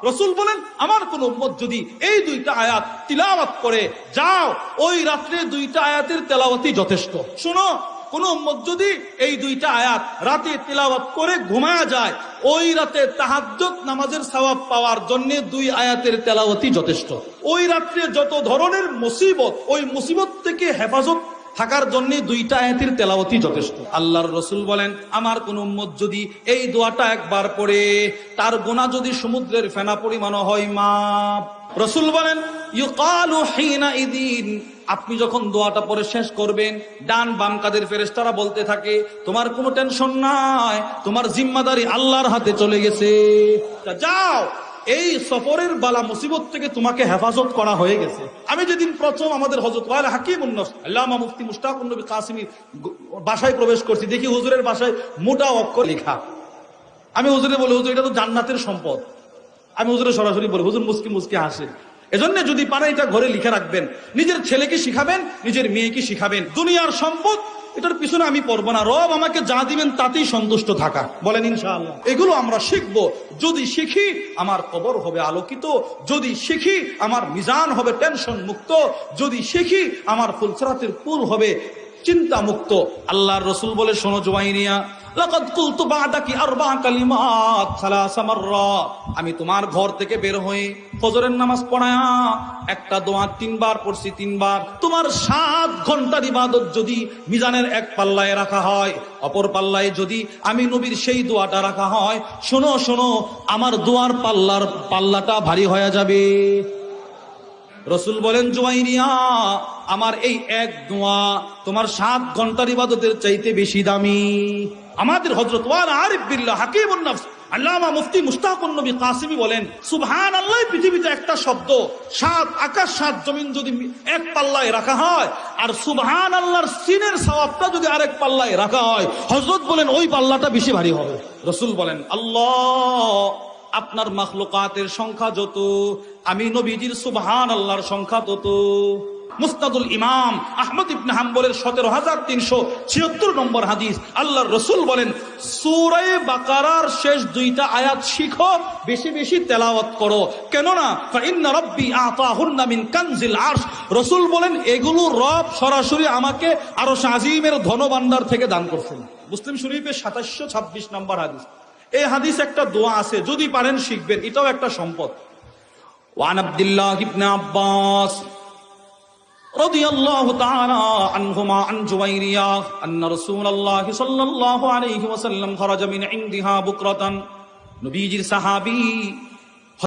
রাসূল বলেন আমার কোন উম্মত যদি এই দুইটা আয়াত তিলাওয়াত করে, যাও ওই রাত্রে দুইটা আয়াতের তেলাওয়াতই যথেষ্ট। শোনো, কোন উম্মত যদি এই দুইটা আয়াত রাতে তিলাওয়াত করে ঘুমায়া যায়, ওই রাতে তাহাজ্জুদ নামাজের সওয়াব পাওয়ার জন্য দুই আয়াতের তেলাওয়াতই যথেষ্ট। ওই রাত্রে যত ধরনের মুসিবত, ওই মুসিবত থেকে হেফাজত থাকার জন্য দুইটা আয়াতের তেলাওয়াতই যথেষ্ট। আল্লাহর রাসূল বলেন আমার কোন উম্মত যদি এই দোয়াটা একবার পড়ে, তার গুনাহ যদি সমুদ্রের ফেনা পরিমাণ হয় মাপ। রাসূল বলেন ইউকালু হিনা ইদিন, আপনি যখন দোয়াটা পড়ে শেষ করবেন, ডান বাম কাদের ফেরেশতারা বলতে থাকে তোমার কোনো টেনশন নাই, তোমার জিম্মাদারি আল্লাহর হাতে চলে গেছে, যাও এই সফরের বালা মুসিবত থেকে তোমাকে হেফাজত করা হয়ে গেছে। আমি যেদিন প্রথম আমাদের হযরত ওয়ালি হাকিমুন নফস আল্লামা মুফতি মুশতাকুন নবী কাসিমির বাসায় প্রবেশ করছি, দেখি হুজুরের বাসায় মোটা অক্ষর লেখা। আমি হুজুরে বলি হুজুর এটা তো জান্নাতের সম্পদ। আমি হুজুরে সরাসরি বলি, হুজুর মুস্কি মুস্কি হাসে। এজন্য যদি পারেন এটা ঘরে লিখে রাখবেন, নিজের ছেলেকে শিখাবেন, নিজের মেয়েকে শিখাবেন। দুনিয়ার সম্পদ এটার পিছনে আমি পড়বো না, রব আমাকে যা দিবেন তাতেই সন্তুষ্ট থাকা, বলেন ইনশাআল্লাহ। এগুলো আমরা শিখবো। যদি শিখি আমার কবর হবে আলোকিত, যদি শিখি আমার মিজান হবে টেনশন মুক্ত, যদি শিখি আমার ফুলসরাতের পুল হবে চিন্তা মুক্ত। আল্লাহর রাসূল বলে শোনো জুয়াইরিয়া, লাকাদ কুলতু বা'দাকি আরবা কালিমাত সালাসা মাররাত, আমি তোমার ঘর থেকে বের হয়ে ফজরের নামাজ পড়ায়া একটা দোয়া 3 বার পড়ছি, 3 বার। তোমার 7 ঘন্টার ইবাদত যদি মিজানের এক পাল্লায় রাখা হয়, অপর পাল্লায় যদি আমি নবীর সেই দোয়াটা রাখা হয়, শোনো শোনো আমার দোয়ার পাল্লাটা ভারী হয়ে যাবে। রাসূল বলেন জুয়াইরিয়া, আমার এই এক দোয়া তোমার 7 ঘন্টার ইবাদতের চাইতে বেশি দামি। আমাদের হযরত ওয়ালা আরিফ বিল্লাহ হাকিমুন নফস আল্লামা মুফতি মুশতাকুন নবী কাসিমি বলেন সুবহানাল্লাহ পৃথিবীতে একটা শব্দ, 7 আকাশ 7 জমিন যদি এক পাল্লায় রাখা হয়, আর সুবহানাল্লাহর সিনের সওয়াবটা যদি আরেক পাল্লায় রাখা হয়, হযরত বলেন ওই পাল্লাটা বেশি ভারী হবে। রাসূল বলেন আল্লাহ আপনার মাখলুকাতের সংখ্যা যত, আমি নবীজির সুবহানাল্লাহর সংখ্যা তত। মুসনাদুল ইমাম আহমদ ইবনে হাম্বলের 17376 নম্বর হাদিস, আল্লাহর রাসূল বলেন সূরা বাকারার শেষ 2টা আয়াত শিখো, বেশি বেশি তেলাওয়াত করো, কেননা ফাইন্না রাব্বি আতাহুন্না মিন কানজিল আরশ। রাসূল বলেন এগুলো রব সরাসরি আমাকে আরশ আজিমের ধনভাণ্ডার থেকে দান করছেন। মুসলিম শরীফের 2726 নম্বর হাদিস। এই হাদিস একটা দোয়া আছে, যদি পারেন শিখবেন, এটাও একটা সম্পদ। ওয়ান আব্দুল্লাহ ইবনে আব্বাস রাদিয়াল্লাহু তাআলা আনহুমা আন জুওয়াইরিয়া আন্না রাসূলুল্লাহ সাল্লাল্লাহু আলাইহি ওয়াসাল্লাম খারাজা মিন ইনদিহা বুকরাতান, নবীজির সাহাবী